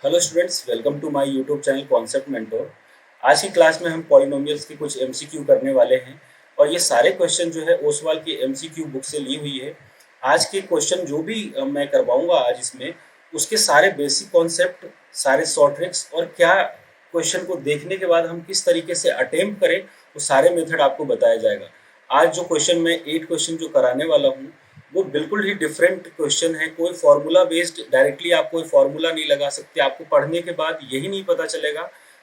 Hello students, welcome to my YouTube channel concept mentor. आज की class में हम पॉलिनोमियल्स के कुछ एमसीक्यू करने वाले हैं और ये सारे क्वेश्चन जो है ओसवाल की एमसीक्यू बुक से ली हुई है। आज के क्वेश्चन जो भी मैं करवाऊंगा आज इसमें, उसके सारे बेसिक कॉन्सेप्ट, सारे शॉर्ट ट्रिक्स और क्या क्वेश्चन को देखने के बाद हम किस तरीके से अटेम्प्ट करें, वो सारे मेथड आपको बताया जाएगा। आज जो क्वेश्चन मैं 8 क्वेश्चन जो कराने वाला हूँ वो बिल्कुल ही डिफरेंट क्वेश्चन है। कोई फॉर्मूला बेस्ड डायरेक्टली आप कोई फॉर्मूला नहीं लगा सकते। आपको पढ़ने के बाद यही नहीं पता चलेगा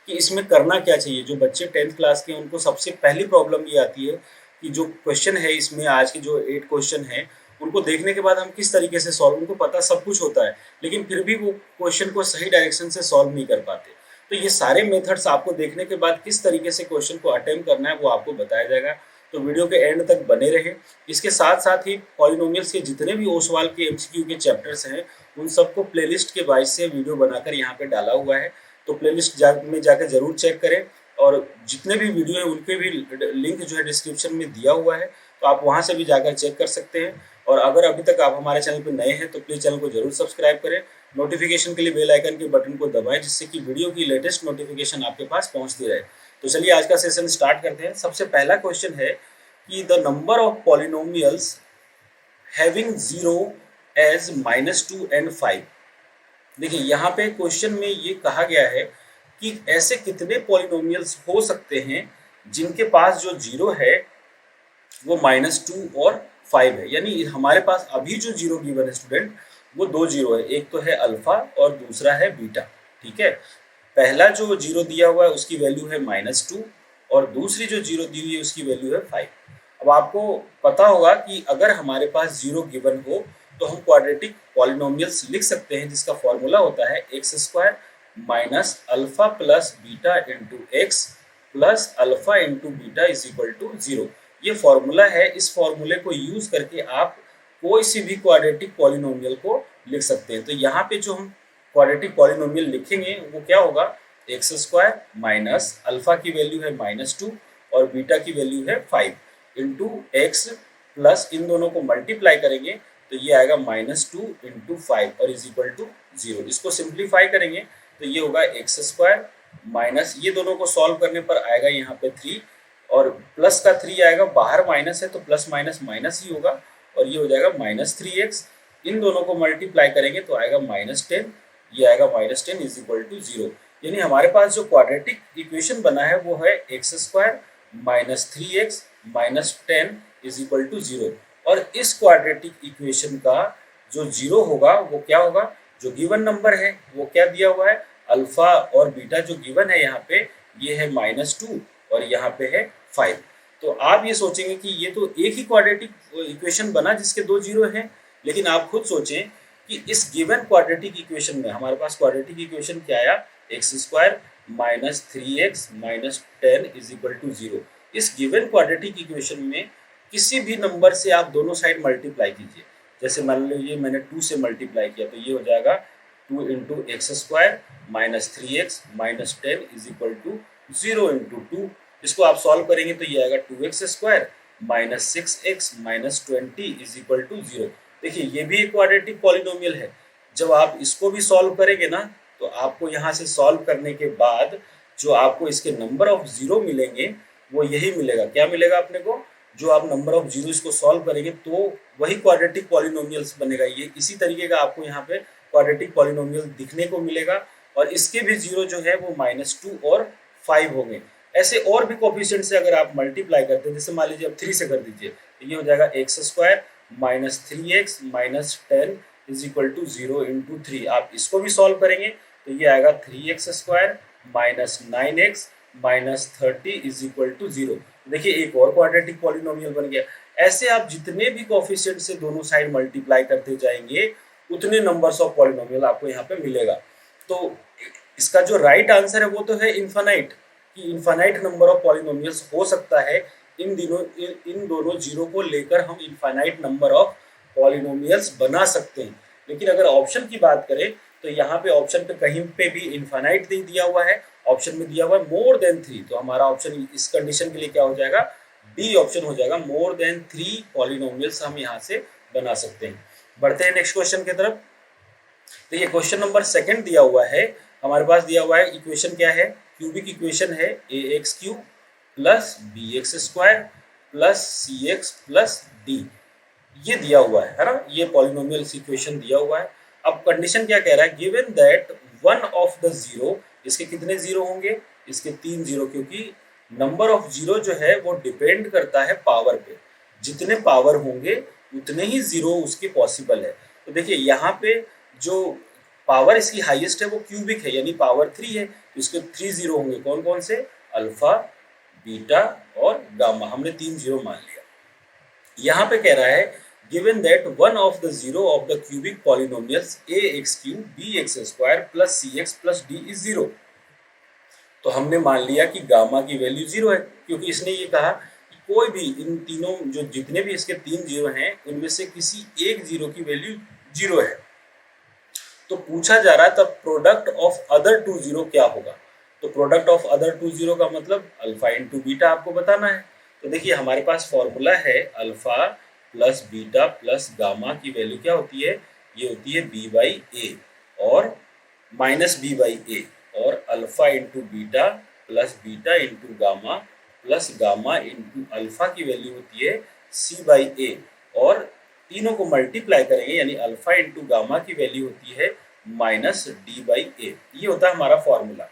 कि इसमें करना क्या चाहिए। जो बच्चे 10th क्लास के हैं उनको सबसे पहली प्रॉब्लम ये आती है कि जो क्वेश्चन है इसमें, आज के जो 8 क्वेश्चन है उनको देखने के बाद हम किस तरीके से सॉल्व, उनको पता सब कुछ होता है लेकिन फिर भी वो क्वेश्चन को सही डायरेक्शन से सॉल्व नहीं कर पाते। तो ये सारे मेथड्स आपको देखने के बाद किस तरीके से क्वेश्चन को अटेम्प्ट करना है वो आपको बताया जाएगा। तो वीडियो के एंड तक बने रहे। इसके साथ साथ ही पॉलिनोमियल्स के जितने भी ओसवाल के एमसीक्यू के चैप्टर्स हैं उन सबको प्लेलिस्ट के वाइज से वीडियो बनाकर यहाँ पे डाला हुआ है। तो प्लेलिस्ट में जाकर जरूर चेक करें और जितने भी वीडियो हैं उनके भी लिंक जो है डिस्क्रिप्शन में दिया हुआ है, तो आप वहाँ से भी जाकर चेक कर सकते हैं। और अगर अभी तक आप हमारे चैनल पर नए हैं तो प्लीज़ चैनल को जरूर सब्सक्राइब करें। नोटिफिकेशन के लिए बेल आइकन के बटन को दबाएं जिससे कि वीडियो की लेटेस्ट नोटिफिकेशन आपके पास पहुंचती रहे। तो चलिए आज का सेशन स्टार्ट करते हैं। सबसे पहला क्वेश्चन है कि the number of polynomials having zero as -2 and 5। देखिए यहाँ पे क्वेश्चन में ये कहा गया है कि ऐसे कितने पॉलिनोमियल्स हो सकते हैं जिनके पास जो जीरो है वो -2 और 5 है। यानी हमारे पास अभी जो जीरो गिवन है स्टूडेंट, वो दो जीरो है। एक तो है अल्फा और दूसरा है बीटा। ठीक है, पहला जो जीरो दिया हुआ है उसकी वैल्यू है -2 और दूसरी जो जीरो दी हुई है उसकी वैल्यू है 5। अब आपको पता होगा कि अगर हमारे पास जीरो गिवन हो तो हम क्वाड्रेटिक पॉलिनोमियल्स लिख सकते हैं जिसका फॉर्मूला होता है x² minus alpha plus beta into x plus alpha into beta is equal to 0। ये फॉर्मूला है। इस फॉर्मूले को यूज करके आप कोई सी भी क्वाड्रेटिक पॉलिनोमियल को लिख सकते हैं। तो यहाँ पे जो हम क्वाड्रेटिक पॉलिनोमियल लिखेंगे वो क्या होगा, x² माइनस अल्फा की वैल्यू है -2 और बीटा की वैल्यू है 5 इंटू एक्स प्लस इन दोनों को मल्टीप्लाई करेंगे तो ये आएगा -2 इंटू 5 और इज इक्वल टू 0। इसको सिंप्लीफाई करेंगे तो ये होगा x² माइनस, ये दोनों को सॉल्व करने पर आएगा यहाँ पे 3 और प्लस का 3 आएगा, बाहर माइनस है तो प्लस माइनस माइनस ही होगा और ये हो जाएगा -3x। इन दोनों को मल्टीप्लाई करेंगे तो आएगा -10, ये आएगा -10 इज इक्वल टू 0। यानी हमारे पास जो क्वाड्रेटिक इक्वेशन बना है वो है x² minus 3x minus 10 is equal to 0। और इस क्वाड्रेटिक इक्वेशन का जो जीरो होगा वो क्या होगा, जो गिवन नंबर है वो क्या दिया हुआ है, अल्फा और बीटा जो गिवन है यहाँ पे ये है -2 और यहाँ पे है 5। तो आप ये सोचेंगे कि ये तो एक ही क्वाड्रेटिक इक्वेशन बना जिसके दो जीरो हैं, लेकिन आप खुद सोचें कि इस गिवन क्वाड्रेटिक इक्वेशन में हमारे पास क्वाड्रेटिक इक्वेशन क्या आया, x² minus 3x minus 10 is equal to 0। इस गिवन क्वाड्रेटिक इक्वेशन में किसी भी नंबर से आप दोनों साइड मल्टीप्लाई कीजिए। जैसे मान लीजिए मैंने 2 से मल्टीप्लाई किया तो ये हो जाएगा 2 into x² minus 3x minus 10 is equal to 0 into 2। इसको आप सॉल्व करेंगे तो ये आएगा 2x² minus 6x minus 20 is equal to 0। देखिए ये भी एक क्वाड्रेटिक पॉलिनोमियल है। जब आप इसको भी सॉल्व करेंगे ना तो आपको यहाँ से सॉल्व करने के बाद जो आपको इसके नंबर ऑफ जीरो मिलेंगे वो यही मिलेगा। क्या मिलेगा अपने को, जो आप नंबर ऑफ जीरो इसको सॉल्व करेंगे तो वही क्वाड्रेटिक पॉलिनोमियल्स बनेगा। ये इसी तरीके का आपको यहाँ पे क्वाड्रेटिक पॉलिनोमियल दिखने को मिलेगा और इसके भी जीरो जो है वो -2 और 5 होंगे। ऐसे और भी कोफिशिएंट से अगर आप मल्टीप्लाई करते हैं, जैसे मान लीजिए अब 3 से कर दीजिए तो ये हो जाएगा x² minus 3x minus 10 is equal to 0 into 3। आप इसको भी सॉल्व करेंगे तो ये आएगा 3x² minus 9x minus 30 is equal to 0। देखिए एक और क्वाड्रेटिक पॉलिनोमियल बन गया। ऐसे आप जितने भी कोफिशिएंट से दोनों साइड मल्टीप्लाई करते जाएंगे उतने नंबर्स ऑफ पॉलिनोमियल आपको यहाँ पे मिलेगा। तो इसका जो राइट आंसर है वो तो है इनफाइनाइट, कि इनफाइनाइट नंबर ऑफ पॉलिनोमियल्स हो सकता है। इन दोनों जीरो को लेकर हम इनफाइनाइट नंबर ऑफ पॉलिनोमियल्स बना सकते हैं। लेकिन अगर ऑप्शन की बात करें तो यहाँ पे ऑप्शन पे कहीं पे भी इनफाइनाइट नहीं दिया हुआ है, ऑप्शन में दिया हुआ है मोर देन 3। तो हमारा ऑप्शन इस कंडीशन के लिए क्या हो जाएगा, डी ऑप्शन हो जाएगा। मोर देन 3 पॉलिनोमियल्स हम यहाँ से बना सकते हैं। बढ़ते हैं नेक्स्ट क्वेश्चन की तरफ। देखिए क्वेश्चन नंबर सेकंड दिया हुआ है, हमारे पास दिया हुआ है इक्वेशन क्या है, क्यूबिक इक्वेशन है a x cube plus b x square plus c x plus d, ये दिया हुआ है ना, ये पॉलिनोमियल इक्वेशन दिया हुआ है। अब कंडीशन क्या कह रहा है, given that one of the zero, इसके कितने जीरो होंगे, इसके 3 जीरो, क्योंकि नंबर ऑफ जीरो जो है वो डिपेंड करता है पावर पे, जितने पावर होंगे उतने ही जीरो उसके पॉसिबल है। तो देखिए यहाँ पे जो पावर इसकी हाईएस्ट है वो क्यूबिक है, यानी पावर 3 है, तो इसके 3 जीरो होंगे, कौन कौन से, अल्फा, बीटा और गामा, हमने 3 जीरो मान लिया। यहाँ पे कह रहा है given that one of the zero of the cubic polynomials a x cube b x square plus c x plus d is zero. तो हमने मान लिया कि गामा की वैल्यू जीरो है, क्योंकि इसने ये कहा कि कोई भी इन तीनों जो जितने भी इसके 3 जीरो हैं उनमें से किसी एक जीरो की वैल्यू जीरो है। तो पूछा जा रहा है तब प्रोडक्ट ऑफ अदर 2 जीरो क्या होगा। तो प्रोडक्ट ऑफ अदर 2 जीरो का मतलब अल्फा इंटू बीटा आपको बताना है। तो देखिए हमारे पास फॉर्मूला है alpha plus beta plus gamma की वैल्यू क्या होती है, ये होती है बी बाई ए और माइनस बी बाई ए, और alpha into beta plus beta into gamma plus gamma into alpha की वैल्यू होती है सी बाई ए, और तीनों को मल्टीप्लाई करेंगे यानी अल्फा इंटू गामा की वैल्यू होती है माइनस डी बाई ए, ये होता है हमारा फॉर्मूला।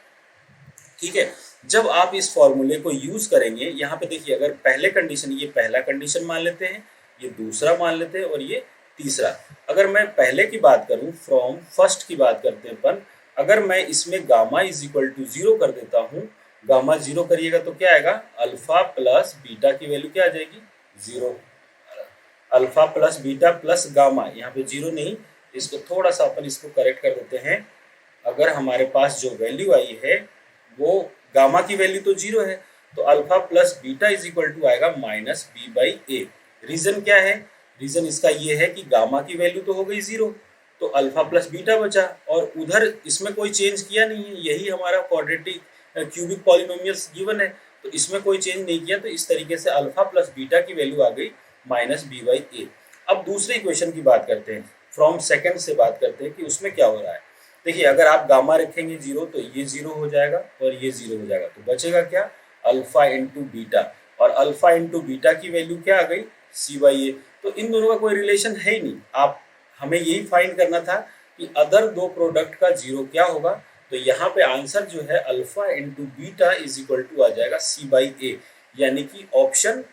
ठीक है, जब आप इस फॉर्मूले को यूज करेंगे, यहाँ पे देखिए अगर पहले कंडीशन, ये पहला कंडीशन मान लेते हैं, ये दूसरा मान लेते हैं और ये तीसरा। अगर मैं पहले की बात करूं, फ्रॉम फर्स्ट की बात करते हैं अपन, अगर मैं इसमें gamma is equal to zero कर देता हूँ, गामा जीरो करिएगा तो क्या आएगा, अल्फा प्लस बीटा की वैल्यू क्या आ जाएगी, zero. Alpha plus beta plus gamma, यहाँ पे जीरो नहीं, इसको थोड़ा सा अपन इसको करेक्ट कर देते हैं। अगर हमारे पास जो वैल्यू आई है वो गामा की वैल्यू तो जीरो है, तो alpha plus beta is equal to आएगा minus b by a. Reason क्या है, रीजन इसका ये है कि गामा की वैल्यू तो हो गई जीरो, तो अल्फा प्लस बीटा बचा, और उधर इसमें कोई चेंज किया नहीं है, यही हमारा क्वाड्रेटिक क्यूबिक पॉलिनोमियल्स गिवन है, तो इसमें कोई चेंज नहीं किया, तो इस तरीके से अल्फा प्लस बीटा की वैल्यू आ गई माइनस बी बाई ए। अब दूसरे इक्वेशन की बात करते हैं, फ्रॉम सेकंड से बात करते हैं कि उसमें क्या हो रहा है। देखिए अगर आप गामा रखेंगे जीरो तो ये जीरो हो जाएगा और ये जीरो हो जाएगा, तो बचेगा क्या, अल्फा इंटू बीटा, और अल्फा इंटू बीटा की वैल्यू क्या आ गई, सी बाई ए। तो इन दोनों का कोई रिलेशन है ही नहीं, आप हमें यही फाइंड करना था कि अदर दो प्रोडक्ट का जीरो क्या होगा। तो यहाँ पे आंसर जो है alpha into beta is equal to आ जाएगा सी बाई ए, यानी कि ऑप्शन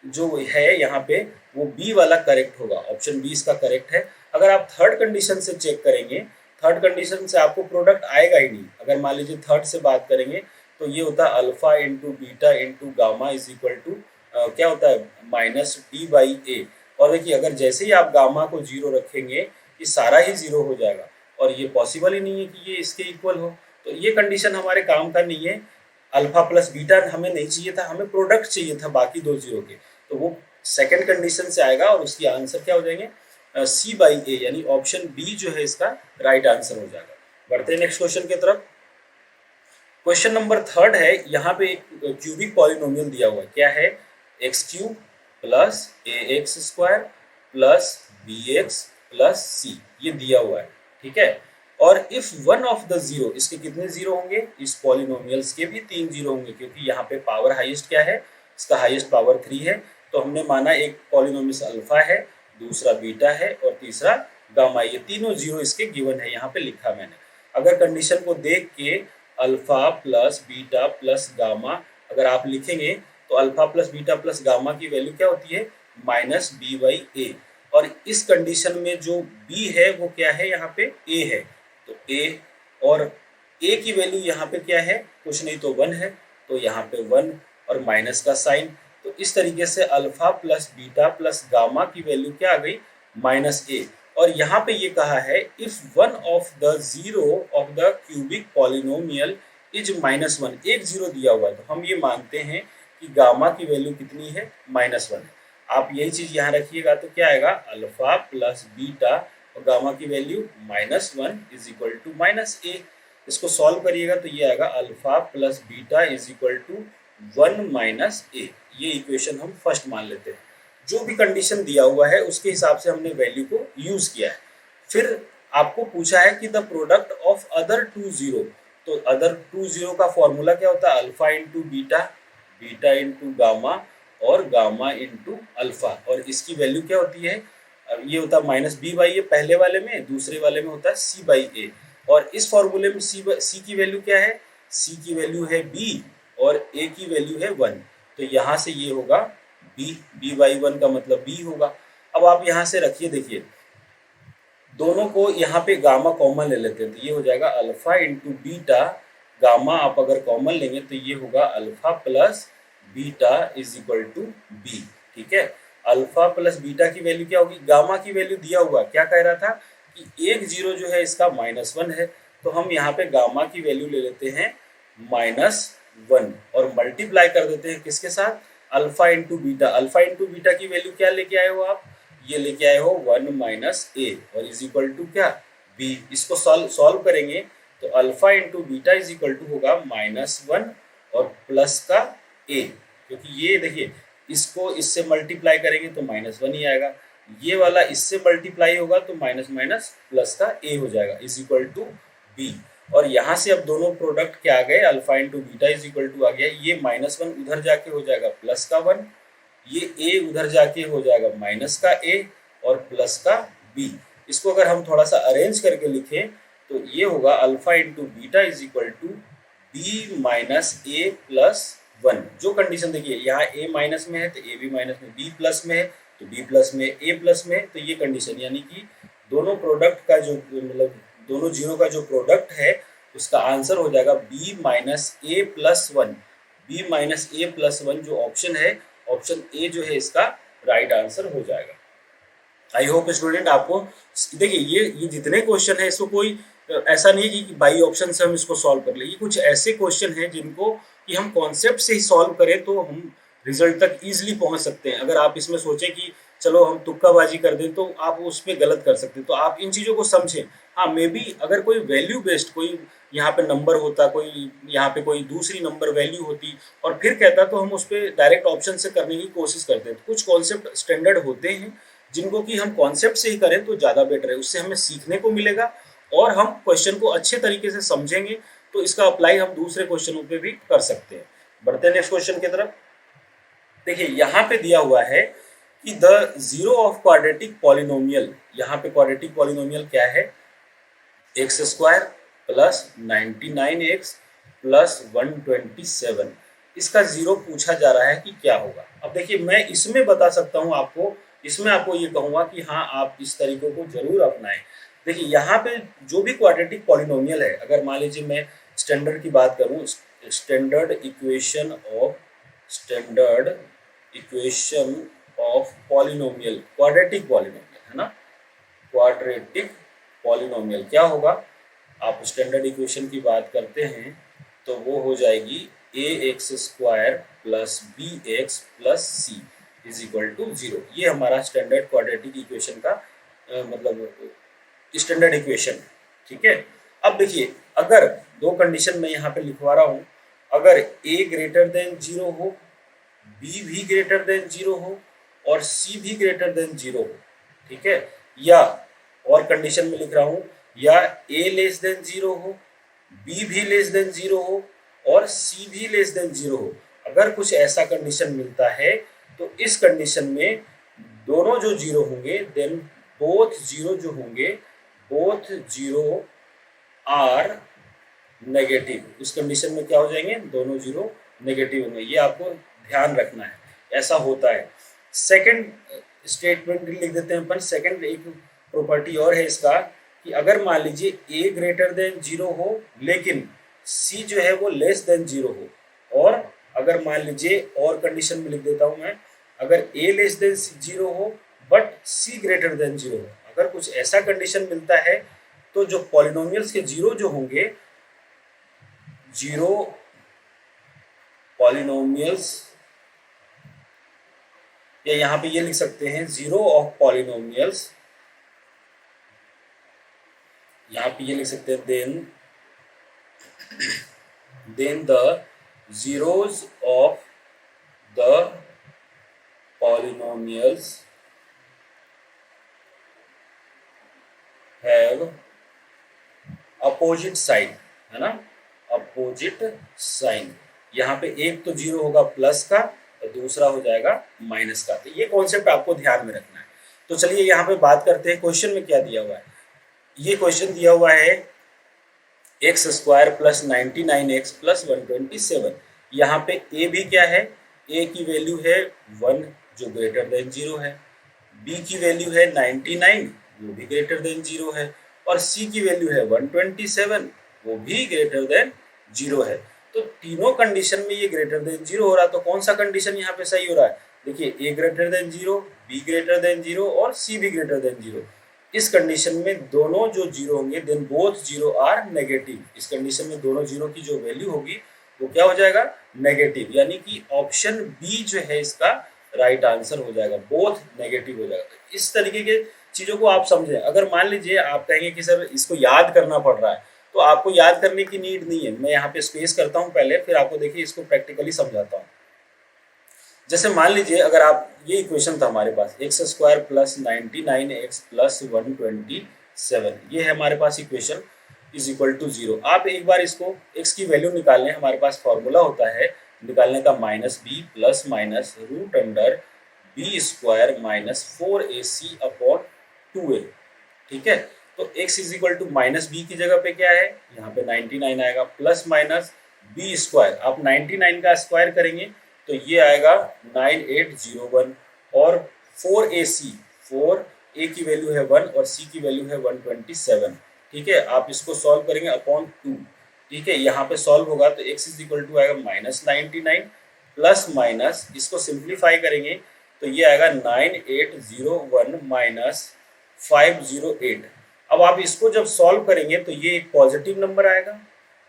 जो है यहाँ पे वो बी वाला करेक्ट होगा, ऑप्शन बी इसका करेक्ट है। अगर आप थर्ड कंडीशन से चेक करेंगे, थर्ड कंडीशन से आपको प्रोडक्ट आएगा ही नहीं। अगर मान लीजिए थर्ड से बात करेंगे तो ये होता है alpha into beta into gamma is equal to क्या होता है, माइनस डी बाई ए। और देखिए अगर जैसे ही आप गामा को जीरो रखेंगे ये सारा ही जीरो हो जाएगा, और ये पॉसिबल ही नहीं है कि ये इसके इक्वल हो, तो ये कंडीशन हमारे काम का नहीं है। अल्फा प्लस बीटा हमें नहीं चाहिए था, हमें प्रोडक्ट चाहिए था बाकी दो जीरो के, तो वो सेकंड कंडीशन से आएगा और उसकी आंसर क्या हो जाएंगे, सी बाई ए, यानी ऑप्शन बी जो है इसका राइट आंसर हो जाएगा। बढ़ते हैं नेक्स्ट क्वेश्चन की तरफ। क्वेश्चन नंबर थर्ड है, यहाँ पे एक क्यूबिक पॉलिनोमियल दिया हुआ है, क्या है, एक्स क्यूब प्लस ए x square plus b x plus c, ये दिया हुआ है, ठीक है। और if one of the zero, इसके कितने जीरो होंगे, इस पॉलिनोमियल्स के भी 3 जीरो होंगे, क्योंकि यहाँ पे पावर हाईएस्ट क्या है, इसका हाईएस्ट पावर 3 है। तो हमने माना एक पॉलिनोमियल अल्फा है, दूसरा बीटा है और तीसरा गामा, ये तीनों जीरो इसके गिवन है, यहाँ पे लिखा मैंने। अगर कंडीशन को देख के alpha plus beta plus gamma अगर आप लिखेंगे तो alpha plus beta plus gamma की वैल्यू क्या होती है, माइनस बी बाई ए, और इस कंडीशन में जो बी है वो क्या है, यहाँ पे ए है, तो ए, और ए की वैल्यू यहाँ पे क्या है, कुछ नहीं तो 1 है, तो यहाँ पे 1 और माइनस का साइन। तो इस तरीके से alpha plus beta plus gamma की वैल्यू क्या आ गई, माइनस ए। और यहाँ पे ये कहा है if one of the zero of the cubic polynomial is minus 1, एक जीरो दिया हुआ है, तो हम ये मानते हैं कि गामा की वैल्यू कितनी है, माइनस 1 है। आप यही चीज यहाँ रखिएगा तो क्या आएगा, अल्फा प्लस बीटा और गामा की value minus 1 is equal to minus a. इसको सॉल्व करिएगा तो ये आएगा alpha plus beta is equal to 1 minus a. ये इक्वेशन हम फर्स्ट मान लेते हैं। जो भी कंडीशन दिया हुआ है उसके हिसाब से हमने वैल्यू को यूज किया है। फिर आपको पूछा है कि the product of other two zero, तो अदर टू जीरो का फॉर्मूला क्या होता है? Alpha into beta, beta into gamma और गामा इंटू अल्फा। और इसकी वैल्यू क्या होती है? ये होता है माइनस बी बाई ए पहले वाले में, दूसरे वाले में होता है सी बाई ए। और इस फॉर्मूले में सी की वैल्यू क्या है? सी की वैल्यू है बी और ए की वैल्यू है 1। तो यहाँ से ये होगा बी, बी बाई 1 का मतलब बी होगा। अब आप यहाँ से रखिए, देखिए दोनों को यहाँ पे गामा कॉमन ले लेते हैं, तो ये हो जाएगा अल्फा इंटू बीटा। गामा आप अगर कॉमन लेंगे तो ये होगा alpha plus beta is equal to b. ठीक है, अल्फा प्लस बीटा की वैल्यू क्या होगी? गामा की वैल्यू दिया हुआ क्या कह रहा था कि एक जीरो जो है इसका -1 है, तो हम यहाँ पे गामा की वैल्यू ले लेते हैं -1 और मल्टीप्लाई कर देते हैं किसके साथ? Alpha into beta. Alpha into beta की वैल्यू क्या लेके आए हो आप? ये लेके आए हो 1 माइनस ए और इज इक्वल टू क्या? बी। इसको सॉल्व करेंगे तो alpha into beta is equal to होगा -1 और प्लस का ए, क्योंकि ये देखिए इसको इससे मल्टीप्लाई करेंगे तो -1 ही आएगा, ये वाला इससे मल्टीप्लाई होगा तो माइनस माइनस प्लस का ए हो जाएगा इज इक्वल टू बी। और यहाँ से अब दोनों प्रोडक्ट क्या आ गए? Alpha into beta is equal to आ गया, ये -1 उधर जाके हो जाएगा प्लस का 1, ये ए उधर जाके हो जाएगा माइनस का ए और प्लस का बी। इसको अगर हम थोड़ा सा अरेंज करके लिखें तो ये होगा alpha into beta is equal to b minus a plus 1। जो कंडीशन देखिए यहाँ ए माइनस में है तो ए भी माइनस में, बी प्लस में है तो बी प्लस में, ए प्लस में, तो ये कंडीशन यानी कि दोनों प्रोडक्ट का जो मतलब दोनों जीरो का जो प्रोडक्ट है उसका आंसर हो जाएगा B minus a plus 1। B minus a plus 1 जो ऑप्शन है, ऑप्शन ए जो है इसका राइट आंसर हो जाएगा। आई होप स्टूडेंट आपको देखिए ये जितने क्वेश्चन है इसको कोई ऐसा नहीं है कि बाई ऑप्शन से हम इसको सॉल्व कर ले, ये कुछ ऐसे क्वेश्चन हैं जिनको कि हम कॉन्सेप्ट से ही सॉल्व करें तो हम रिजल्ट तक इजीली पहुंच सकते हैं। अगर आप इसमें सोचें कि चलो हम तुक्काबाजी कर दें तो आप उसमें गलत कर सकते हैं, तो आप इन चीज़ों को समझें। हाँ, मे बी अगर कोई वैल्यू बेस्ड कोई यहाँ पे नंबर होता, कोई यहाँ पे कोई दूसरी नंबर वैल्यू होती और फिर कहता तो हम उस पर डायरेक्ट ऑप्शन से करने की कोशिश करते हैं। तो कुछ कॉन्सेप्ट स्टैंडर्ड होते हैं जिनको कि हम कॉन्सेप्ट से ही करें तो ज़्यादा बेटर है, उससे हमें सीखने को मिलेगा और हम क्वेश्चन को अच्छे तरीके से समझेंगे तो इसका अप्लाई हम दूसरे क्वेश्चनों पे भी कर सकते हैं। बढ़ते हैं नेक्स्ट क्वेश्चन की तरफ। देखिए यहाँ पे दिया हुआ है कि the zero of quadratic polynomial, यहाँ पे क्वाड्रेटिक पॉलिनोमियल क्या है? X square plus 99x plus 127, इसका जीरो पूछा जा रहा है कि क्या होगा। अब देखिए मैं इसमें बता सकता हूँ आपको, इसमें आपको ये कहूँगा कि हाँ आप इस तरीकों को जरूर अपनाएं। देखिए यहाँ पे जो भी क्वाड्रेटिक पॉलिनोमियल है, अगर मान लीजिए मैं स्टैंडर्ड की बात करूँ, standard equation of polynomial, quadratic polynomial है ना, क्वाड्रेटिक पॉलिनोमियल क्या होगा? आप स्टैंडर्ड इक्वेशन की बात करते हैं तो वो हो जाएगी ax square plus bx plus C is equal to 0। ये हमारा स्टैंडर्ड क्वाड्रेटिक इक्वेशन का मतलब स्टैंडर्ड इक्वेशन। ठीक है, अब देखिए अगर दो कंडीशन मैं यहाँ पे लिखवा रहा हूँ, अगर a ग्रेटर देन 0 हो, b भी ग्रेटर देन 0 हो और c भी ग्रेटर देन 0 हो, ठीक है, या और कंडीशन में लिख रहा हूँ या a लेस देन 0 हो, b भी लेस देन 0 हो और c भी लेस देन 0 हो। अगर कुछ ऐसा कंडीशन मिलता है तो इस कंडीशन में दोनों जो जीरो होंगे देन बोथ जीरो जो होंगे, बोथ जीरो आर नेगेटिव। उस कंडीशन में क्या हो जाएंगे? दोनों जीरो नेगेटिव होंगे। ये आपको ध्यान रखना है, ऐसा होता है। सेकंड स्टेटमेंट लिख देते हैं अपन। सेकंड एक प्रॉपर्टी और है इसका कि अगर मान लीजिए a ग्रेटर देन 0 हो लेकिन c जो है वो लेस देन 0 हो, और अगर मान लीजिए और कंडीशन में लिख देता हूं मैं, अगर a लेस देन 0 हो बट c ग्रेटर देन 0 हो। अगर कुछ ऐसा कंडीशन मिलता है तो जो पॉलिनोमियल्स के जीरो जो होंगे, जीरो पॉलिनोमियल्स, या यहाँ पे ये लिख सकते हैं जीरो ऑफ पॉलिनोमियल्स, यहाँ पे ये लिख सकते हैं then the zeros of the polynomials have opposite sign, है ना, अपोजिट साइन। यहाँ पे एक तो जीरो होगा प्लस का और दूसरा हो जाएगा माइनस का। तो ये कॉन्सेप्ट आपको ध्यान में रखना है। तो चलिए यहाँ पे बात करते हैं क्वेश्चन में क्या दिया हुआ है। ये क्वेश्चन दिया हुआ है x square plus 99x plus 127। यहाँ पे ए भी क्या है, ए की वैल्यू है 1 जो ग्रेटर देन 0 है, बी की वैल्यू है 99 वो भी ग्रेटर देन 0 है, और सी की वैल्यू है 127 वो भी ग्रेटर देन 0 है। तो तीनों कंडीशन में ये ग्रेटर देन 0 हो रहा है। तो कौन सा कंडीशन यहाँ पे सही हो रहा है? देखिए a greater than 0, b greater than 0 और सी भी ग्रेटर देन 0। इस कंडीशन में दोनों जो जीरो होंगे then both zero are negative. इस कंडीशन में दोनों जीरो की जो वैल्यू होगी वो क्या हो जाएगा, नेगेटिव, यानी कि ऑप्शन बी जो है इसका राइट आंसर हो जाएगा, बोथ नेगेटिव हो जाएगा। तो इस तरीके के चीजों को आप समझें। अगर मान लीजिए आप कहेंगे कि सर इसको याद करना पड़ रहा है, तो आपको याद करने की नीड नहीं है। मैं यहाँ पे स्पेस करता हूँ पहले, फिर आपको देखिए इसको प्रैक्टिकली समझाता हूँ। जैसे मान लीजिए अगर आप, ये इक्वेशन था हमारे पास x square plus 99x plus 127, ये है हमारे पास इक्वेशन इज इक्वल टू 0। आप एक बार इसको x की वैल्यू निकालने, हमारे पास फॉर्मूला होता है निकालने का minus B plus minus root under B square minus 4ac upon 2a। ठीक है, तो x is equal to minus B की जगह पे क्या है, यहाँ पे 99 आएगा, प्लस माइनस बी स्क्वायर, आप 99 का स्क्वायर करेंगे तो ये आएगा 9801, और 4ac, 4a की वैल्यू है 1 और c की वैल्यू है 127। ठीक है, आप इसको सॉल्व करेंगे अपॉन 2। ठीक है, यहाँ पे सॉल्व होगा तो x इज इक्वल टू आएगा माइनस 99 प्लस माइनस, इसको सिंप्लीफाई करेंगे तो ये आएगा 9801 माइनस 508। अब आप इसको जब सॉल्व करेंगे तो ये एक पॉजिटिव नंबर आएगा,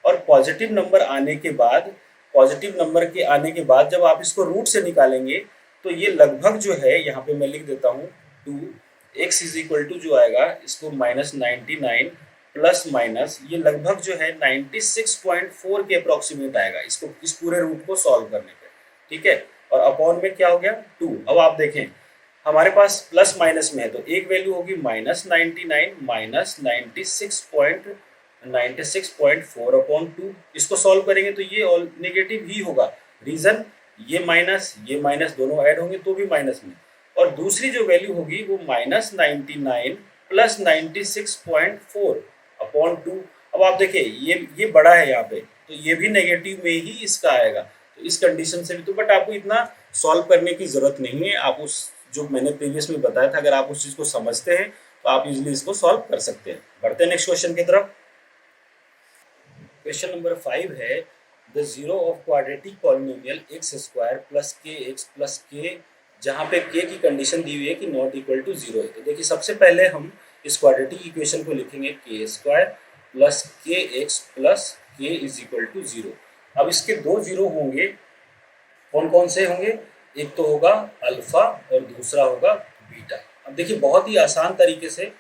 और पॉजिटिव नंबर आने के बाद, पॉजिटिव नंबर के आने के बाद जब आप इसको रूट से निकालेंगे तो ये लगभग जो है, यहाँ पे मैं लिख देता हूँ 2x इज इक्वल टू जो आएगा इसको माइनस 99 प्लस माइनस, ये लगभग जो है 96.4 के अप्रोक्सीमेट आएगा इसको, इस पूरे रूट को सॉल्व करने पे। ठीक है, और अपॉन में क्या हो गया 2। अब आप देखें हमारे पास प्लस माइनस में है तो एक वैल्यू होगी माइनस 99 माइनस 96.4 अपॉन 2। इसको सॉल्व करेंगे तो ये ऑल नेगेटिव ही होगा। रीजन, ये माइनस दोनों ऐड होंगे तो भी माइनस में, और दूसरी जो वैल्यू होगी वो माइनस 99 प्लस 96.4 अपॉन 2। अब आप देखिए ये बड़ा है यहाँ पे, तो ये भी नेगेटिव में ही इसका आएगा। तो इस कंडीशन से भी तो, बट आपको इतना सॉल्व करने की जरूरत नहीं है। आप उस जो मैंने प्रीवियस में बताया था, अगर आप उस चीज को समझते हैं तो आप इजिली इसको सॉल्व कर सकते हैं। बढ़ते हैं नेक्स्ट क्वेश्चन की तरफ। क्वेश्चन नंबर 5 है the zero of quadratic polynomial x square plus के एक्स प्लस के, जहाँ पे के की कंडीशन दी हुई है कि नॉट इक्वल टू 0 है। तो देखिए सबसे पहले हम इस क्वाड्रेटिक इक्वेशन को लिखेंगे के स्क्वायर प्लस के एक्स प्लस के इज इक्वल टू 0। अब इसके दो जीरो होंगे, कौन कौन से होंगे, एक तो होगा अल्फा और दूसरा होगा बीटा। अब देखिए बहुत ही आसान तरीके से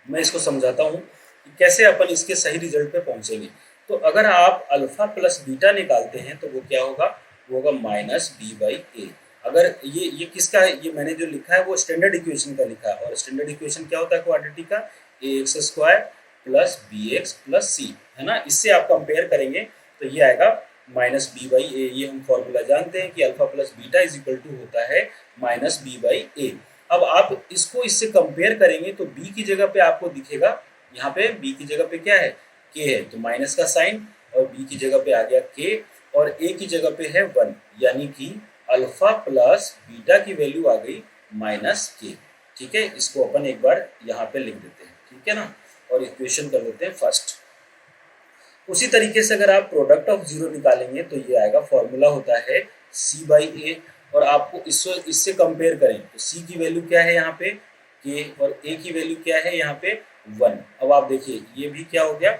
मैं इसको समझाता हूँ कि कैसे अपन इसके सही रिजल्ट पे पहुंचेंगे। तो अगर आप अल्फा प्लस बीटा निकालते हैं तो वो क्या होगा, वो होगा माइनस बी बाई ए। अगर ये किसका है, ये मैंने जो लिखा है वो स्टैंडर्ड इक्वेशन का लिखा है, और स्टैंडर्ड इक्वेशन क्या होता है क्वाड्रेटिक का, a x square plus b x plus c, है ना। इससे आप कंपेयर करेंगे तो ये आएगा माइनस बी बाई ए। ये हम फॉर्मूला जानते हैं कि alpha plus beta is equal to होता है माइनस बी बाई ए। अब आप इसको इससे कंपेयर करेंगे तो b की जगह पे आपको दिखेगा, यहाँ पे b की जगह पे क्या है, k है, तो माइनस का साइन, और b की जगह पे आ गया k, और a की जगह पे है 1, यानी कि अल्फा प्लस बीटा की वैल्यू आ गई माइनस k। ठीक है, इसको अपन एक बार यहाँ पे लिख देते हैं, ठीक है ना, और इक्वेशन कर देते हैं फर्स्ट। उसी तरीके से अगर आप प्रोडक्ट ऑफ जीरो निकालेंगे तो ये आएगा, फॉर्मूला होता है c बाई ए, और आपको इससे कंपेयर करें तो c की वैल्यू क्या है यहाँ पे k, और a की वैल्यू क्या है यहाँ पे 1। अब आप देखिए ये भी क्या हो गया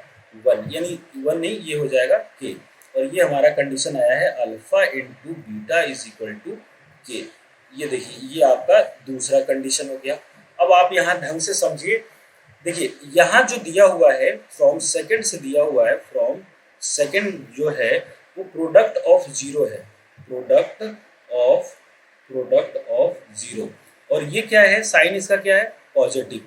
1, यानी 1 नहीं, ये हो जाएगा k, और ये हमारा कंडीशन आया है alpha into beta is equal to k। ये देखिए ये आपका दूसरा कंडीशन हो गया। अब आप यहाँ ढंग से समझिए, देखिए यहाँ जो दिया हुआ है फ्रॉम सेकंड से दिया हुआ है, फ्रॉम सेकंड जो है वो प्रोडक्ट ऑफ जीरो है, प्रोडक्ट ऑफ जीरो, और ये क्या है, साइन इसका क्या है पॉजिटिव।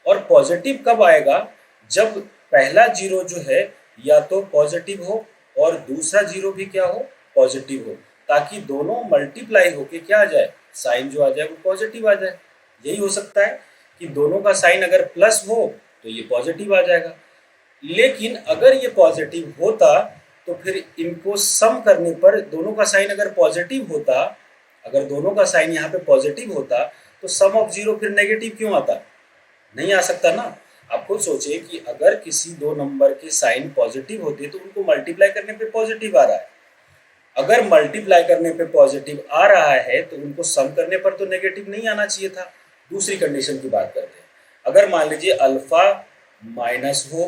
और पॉजिटिव कब आएगा, जब पहला जीरो जो है या तो पॉजिटिव हो और दूसरा जीरो भी क्या हो, पॉजिटिव हो, ताकि दोनों मल्टीप्लाई होके क्या आ जाए, साइन जो आ जाए वो पॉजिटिव आ जाए। यही हो सकता है कि दोनों का साइन अगर प्लस हो तो ये पॉजिटिव आ जाएगा, लेकिन अगर ये पॉजिटिव होता तो फिर इनको सम करने पर दोनों का साइन अगर पॉजिटिव होता, अगर दोनों का साइन यहाँ पे पॉजिटिव होता तो सम ऑफ जीरो फिर नेगेटिव क्यों आता, नहीं आ सकता ना। आप खुद सोचिए कि अगर किसी दो नंबर के साइन पॉजिटिव होते तो उनको मल्टीप्लाई करने पे पॉजिटिव आ रहा है, अगर मल्टीप्लाई करने पे पॉजिटिव आ रहा है तो उनको सम करने पर तो नेगेटिव नहीं आना चाहिए था। दूसरी कंडीशन की बात करते हैं, अगर मान लीजिए अल्फा माइनस हो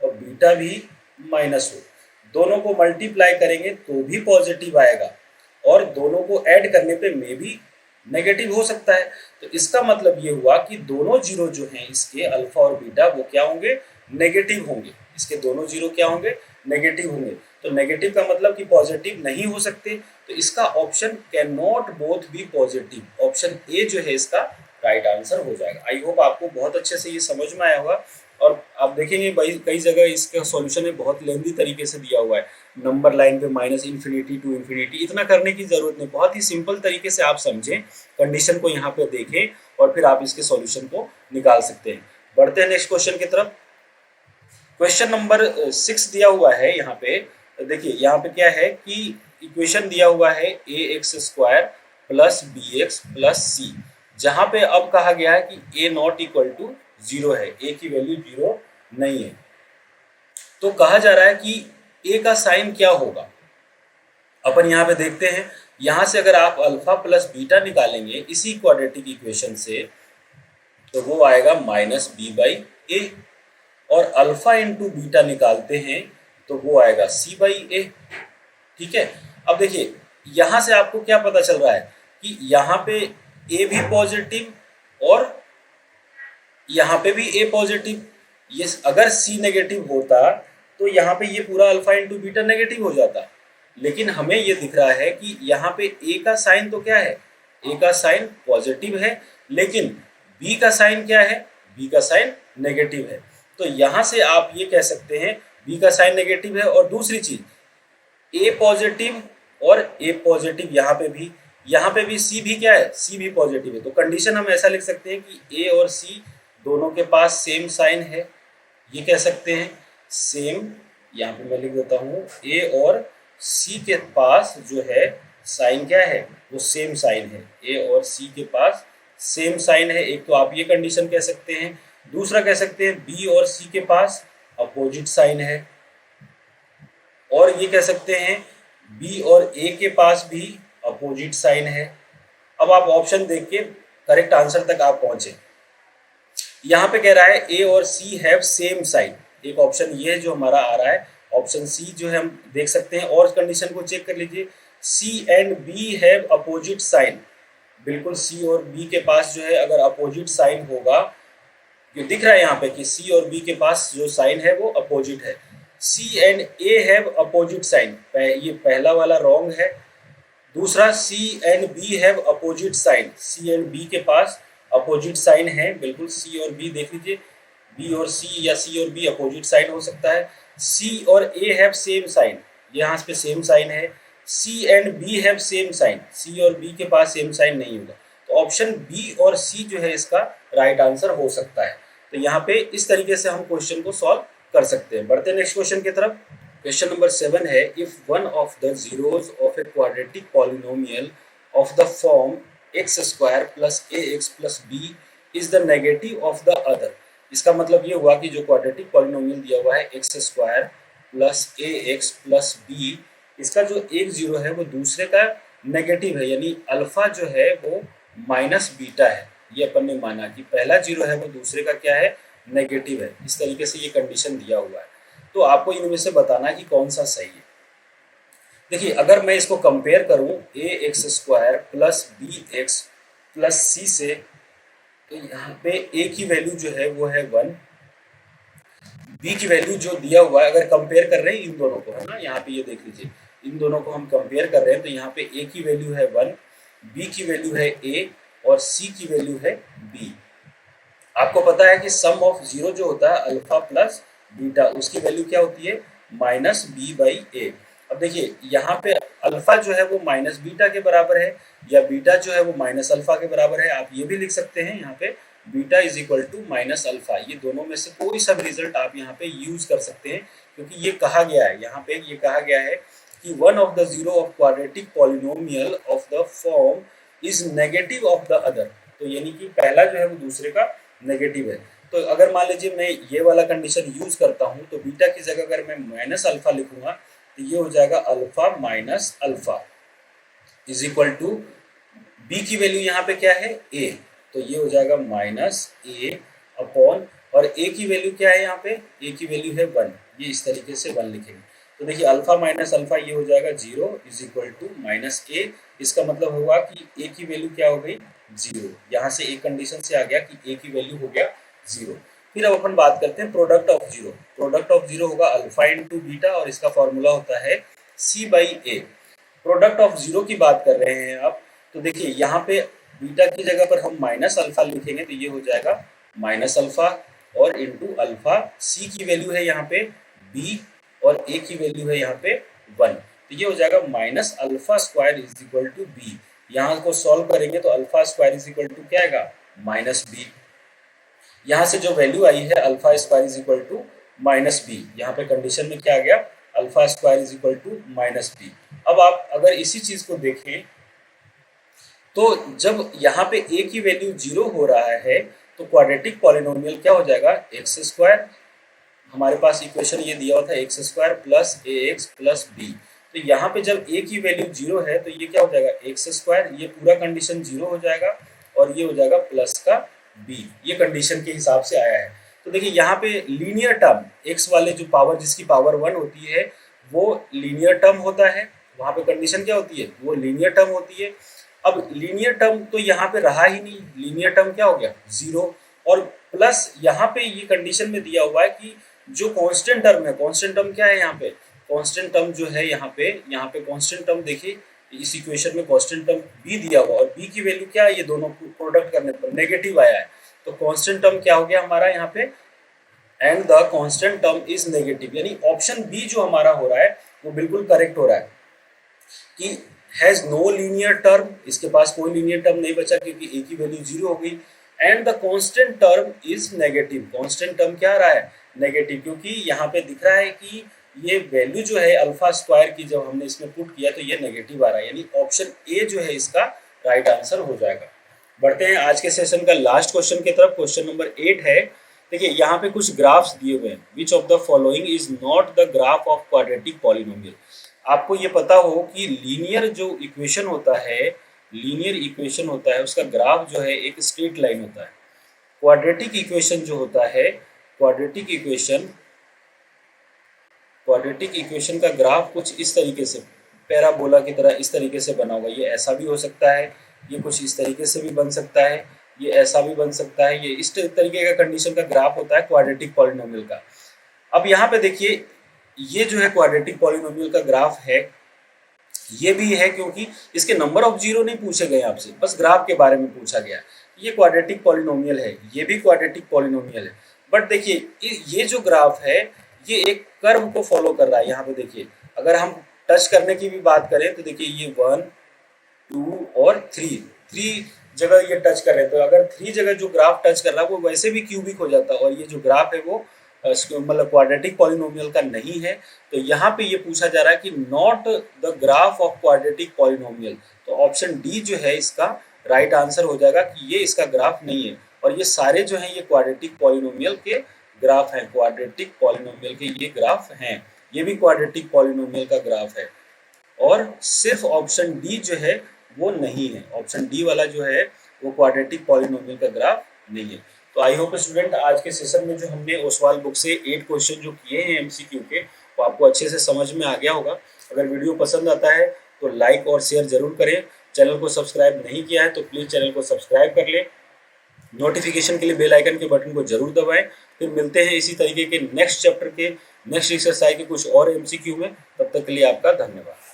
और बीटा भी माइनस हो, दोनों को मल्टीप्लाई करेंगे तो भी पॉजिटिव आएगा और दोनों को ऐड करने पे में भी नेगेटिव हो सकता है। तो इसका मतलब ये हुआ कि दोनों जीरो जो हैं इसके अल्फा और बीटा वो क्या होंगे, नेगेटिव होंगे। इसके दोनों जीरो क्या होंगे, नेगेटिव होंगे। तो नेगेटिव का मतलब कि पॉजिटिव नहीं हो सकते, तो इसका option can not both be positive, option A जो है इसका राइट आंसर हो जाएगा। आई होप आपको बहुत अच्छे से ये समझ में आया होगा। और आप देखेंगे भाई कई जगह इसका सॉल्यूशन है बहुत लेंथी तरीके से दिया हुआ है, नंबर लाइन पे माइनस इन्फिनिटी टू इन्फिनिटी, इतना करने की जरूरत नहीं, बहुत ही सिंपल तरीके से आप समझें, कंडीशन को यहाँ पे देखें और फिर आप इसके सॉल्यूशन को निकाल सकते हैं। बढ़ते हैं नेक्स्ट क्वेश्चन की तरफ। क्वेश्चन नंबर 6 दिया हुआ है यहाँ पे। देखिए यहाँ पे क्या है कि इक्वेशन दिया हुआ है a x square plus b x plus c, जहाँ पे अब कहा गया है कि a not equal to zero है, ए की वैल्यू जीरो नहीं है। तो कहा जा रहा है कि ए का साइन क्या होगा। अपन यहाँ पे देखते हैं, यहाँ से अगर आप अल्फा प्लस बीटा निकालेंगे इसी क्वाड्रेटिक इक्वेशन से तो वो आएगा माइनस बी बाई ए, और अल्फा इंटू बीटा निकालते हैं तो वो आएगा सी बाई ए। ठीक है, अब देखिए यहाँ से आपको क्या पता चल रहा है कि यहाँ पे ए भी पॉजिटिव और यहाँ पे भी ए पॉजिटिव। ये अगर सी नेगेटिव होता तो यहाँ पे ये पूरा अल्फा इंटू बीटा नेगेटिव हो जाता, लेकिन हमें ये दिख रहा है कि यहाँ पे ए का साइन तो क्या है, ए का साइन पॉजिटिव है, लेकिन बी का साइन क्या है, बी का साइन नेगेटिव है। तो यहाँ से आप ये कह सकते हैं बी का साइन नेगेटिव है, और दूसरी चीज ए पॉजिटिव और ए पॉजिटिव यहाँ पे भी सी भी क्या है, सी भी पॉजिटिव है। तो कंडीशन हम ऐसा लिख सकते हैं कि ए और सी दोनों के पास सेम साइन है, ये कह सकते हैं सेम, यहाँ पे मैं लिख देता हूँ ए और सी के पास जो है साइन क्या है, वो सेम साइन है, ए और सी के पास सेम साइन है। एक तो आप ये कंडीशन कह सकते हैं, दूसरा कह सकते हैं बी और सी के पास अपोजिट साइन है, और ये कह सकते हैं बी और ए के पास भी अपोजिट साइन है। अब आप ऑप्शन देख के करेक्ट आंसर तक आप पहुंचे। यहाँ पे कह रहा है ए और सी हैव सेम साइन, एक ऑप्शन ये जो हमारा आ रहा है ऑप्शन सी जो है हम देख सकते हैं। और कंडीशन को चेक कर लीजिए, c and b have opposite sign, बिल्कुल सी और बी के पास जो है अगर अपोजिट साइन होगा, ये दिख रहा है यहाँ पे कि सी और बी के पास जो साइन है वो अपोजिट है। C and a have opposite sign, ये पहला वाला रॉन्ग है। दूसरा c and b have opposite sign, c and b के पास अपोजिट साइन है, बिल्कुल सी और बी देख लीजिए, बी और सी या सी और बी अपोजिट साइन हो सकता है। सी और ए हैव सेम साइन, यहाँ पे सेम साइन है। C and b have same sign, c और बी के पास सेम साइन नहीं होगा, तो ऑप्शन बी और सी जो है इसका राइट आंसर हो सकता है। तो यहाँ पे इस तरीके से हम क्वेश्चन को सॉल्व कर सकते हैं। बढ़ते हैं नेक्स्ट क्वेश्चन की तरफ। क्वेश्चन नंबर 7 है, if one of the zeros of a quadratic polynomial of the form X square plus A X plus B is the negative of the other. इसका मतलब ये हुआ कि जो क्वाड्रेटिक पॉलिनोमियल दिया हुआ है एक्स स्क्वायर प्लस ए एक्स प्लस बी, इसका जो एक जीरो है वो दूसरे का नेगेटिव है, यानी अल्फा जो है वो माइनस बीटा है। ये अपन ने माना कि पहला जीरो है वो दूसरे का क्या है, नेगेटिव है। इस तरीके से ये कंडीशन दिया हुआ है, तो आपको इनमें से बताना है कि कौन सा सही है। देखिए अगर मैं इसको कंपेयर करूं a x square plus b x plus c से, तो यहाँ पे ए की वैल्यू जो है वो है 1, बी की वैल्यू जो दिया हुआ है, अगर कंपेयर कर रहे हैं इन दोनों को, है ना, यहाँ पे ये देख लीजिए इन दोनों को हम कंपेयर कर रहे हैं, तो यहाँ पे ए की वैल्यू है 1, बी की वैल्यू है ए और सी की वैल्यू है बी। आपको पता है कि सम ऑफ जीरो जो होता है अल्फा प्लस बीटा, उसकी वैल्यू क्या होती है माइनस बी बाई ए। अब देखिए यहाँ पे अल्फा जो है वो माइनस बीटा के बराबर है, या बीटा जो है वो माइनस अल्फा के बराबर है। आप ये भी लिख सकते हैं यहाँ पे beta is equal to minus alpha. ये दोनों में से कोई सा रिजल्ट आप यहाँ पे यूज कर सकते हैं, क्योंकि ये कहा गया है, यहाँ पे ये कहा गया है कि one of the zero of quadratic polynomial of the form is negative of the other. तो यानी कि पहला जो है वो दूसरे का नेगेटिव है। तो अगर मान लीजिए मैं ये वाला कंडीशन यूज करता हूँ, तो बीटा की जगह अगर मैं माइनस अल्फा लिखूंगा तो ये हो जाएगा alpha minus alpha is equal to B की वैल्यू यहाँ पे क्या है ए, तो ये हो जाएगा माइनस ए अपॉन, और ए की वैल्यू क्या है यहाँ पे, ए की वैल्यू है 1। ये इस तरीके से 1 लिखेंगे। तो देखिए अल्फा माइनस अल्फा ये हो जाएगा 0 इज इक्वल टू माइनस ए। इसका मतलब हुआ कि ए की वैल्यू क्या हो गई 0। यहाँ से एक कंडीशन से आ गया कि ए की वैल्यू हो गया 0। फिर अब अपन बात करते हैं product of zero. Product of zero होगा अल्फा इंटू बीटा, और इसका फॉर्मूला होता है c by a. Product of zero की बात कर रहे हैं आप, तो देखिए यहाँ पे बीटा की जगह पर हम माइनस अल्फा लिखेंगे तो ये हो जाएगा माइनस अल्फा, और इंटू अल्फा, सी की वैल्यू है यहाँ पे बी, और ए की वैल्यू है यहाँ पे 1। तो ये हो जाएगा minus alpha square is equal to B. यहाँ को सॉल्व करेंगे तो alpha square is equal to क्या आएगा माइनस बी। यहाँ से जो वैल्यू आई है alpha square is equal to minus B, यहाँ पे कंडीशन में क्या आ गया alpha square is equal to minus B. अब आप अगर इसी चीज को देखें तो जब यहाँ पे a की वैल्यू 0 हो रहा है तो क्वाड्रेटिक पॉलिनोमियल क्या हो जाएगा एक्स स्क्वायर। हमारे पास इक्वेशन ये दिया हुआ था एक्स स्क्वायर प्लस ए एक्स प्लस बी। तो यहाँ पे जब a की वैल्यू 0 है तो ये क्या हो जाएगा एक्स स्क्वायर, ये पूरा कंडीशन 0 हो जाएगा, और ये हो जाएगा प्लस का b। ये कंडीशन के हिसाब से आया है। तो देखिए यहाँ पे लीनियर टर्म x वाले जो पावर जिसकी पावर 1 होती है वो लीनियर टर्म होता है, वहां पे कंडीशन क्या होती है वो लीनियर टर्म होती है। अब लीनियर टर्म तो यहाँ पे रहा ही नहीं, लीनियर टर्म क्या हो गया 0, और प्लस यहाँ पे ये कंडीशन में दिया हुआ है कि जो कांस्टेंट टर्म है, कांस्टेंट टर्म क्या है यहाँ पे, कांस्टेंट टर्म जो है यहाँ पे कांस्टेंट टर्म देखिए इस इक्वेशन में कांस्टेंट टर्म b दिया हुआ, और b की वैल्यू क्या है, ये दोनों प्रोडक्ट करने पर नेगेटिव आया है। तो कांस्टेंट टर्म क्या हो गया हमारा यहाँ पे, and the constant term is negative, यानी ऑप्शन बी जो हमारा हो रहा है वो बिल्कुल करेक्ट हो रहा है कि हैज नो लीनियर टर्म, इसके पास कोई लीनियर टर्म नहीं बचा क्योंकि a की वैल्यू 0 हो गई, and the constant term is negative. Constant term क्या आ रहा है नेगेटिव, क्योंकि यहाँ पे दिख रहा है कि ये वैल्यू जो है अल्फा स्क्वायर की जब हमने इसमें पुट किया तो ये नेगेटिव आ रहा है, यानी ऑप्शन ए जो है इसका राइट आंसर हो जाएगा। बढ़ते हैं आज के सेशन का लास्ट क्वेश्चन की तरफ। क्वेश्चन नंबर 8 है, देखिए यहाँ पे कुछ ग्राफ्स दिए हुए हैं। Which of the following is not the graph of quadratic polynomial. आपको ये पता हो कि लीनियर जो इक्वेशन होता है, लीनियर इक्वेशन होता है उसका ग्राफ जो है एक स्ट्रेट लाइन होता है। क्वाड्रेटिक इक्वेशन जो होता है, क्वाड्रेटिक इक्वेशन का ग्राफ कुछ इस तरीके से पैराबोला की तरह इस तरीके से बना हुआ। ये ऐसा भी हो सकता है, ये कुछ इस तरीके से भी बन सकता है, ये ऐसा भी बन सकता है। ये इस तरीके का कंडीशन का ग्राफ होता है क्वाड्रेटिक पॉलिनोमियल का। अब यहाँ पे देखिए ये जो है क्वाड्रेटिक पॉलिनोमियल का ग्राफ है, ये भी है क्योंकि इसके नंबर ऑफ जीरो नहीं पूछे गए आपसे, बस ग्राफ के बारे में पूछा गया। ये क्वाड्रेटिक पॉलिनोमियल है, ये भी क्वाड्रेटिक पॉलिनोमियल है, बट देखिए ये जो ग्राफ है ये एक कर्व को फॉलो कर रहा है। यहाँ पे देखिए अगर हम टच करने की भी बात करें तो देखिए ये 1 2 और 3 जगह ये टच कर रहे हैं। तो अगर 3 जगह जो ग्राफ टच कर रहा है वो वैसे भी क्यूबिक हो जाता है, और ये जो ग्राफ है वो मतलब क्वाड्रेटिक पॉलिनोमियल का नहीं है। तो यहाँ पे ये पूछा जा रहा है कि not the graph of quadratic polynomial. तो ऑप्शन डी जो है इसका राइट आंसर हो जाएगा कि ये इसका ग्राफ नहीं है, और ये सारे जो हैं ये क्वाड्रेटिक पॉलिनोमियल के ग्राफ हैं, क्वाड्रेटिक पॉलिनोमियल के ये ग्राफ हैं। ये भी क्वाड्रेटिक पॉलिनोमियल का ग्राफ है, और सिर्फ ऑप्शन डी जो है वो नहीं है। ऑप्शन डी वाला जो है वो क्वाड्रेटिक पॉलिनोमियल का ग्राफ नहीं है। तो आई होप स्टूडेंट आज के सेशन में जो हमने ओसवाल बुक से 8 क्वेश्चन जो किए हैं एमसीक्यू के वो आपको अच्छे से समझ में आ गया होगा। अगर वीडियो पसंद आता है तो लाइक और शेयर जरूर करें। चैनल को सब्सक्राइब नहीं किया है तो प्लीज़ चैनल को सब्सक्राइब कर लें। नोटिफिकेशन के लिए बेल आइकन के बटन को जरूर दबाएं। फिर मिलते हैं इसी तरीके के नेक्स्ट चैप्टर के नेक्स्ट एक्सरसाइज के कुछ और एमसीक्यू में। तब तक के लिए आपका धन्यवाद।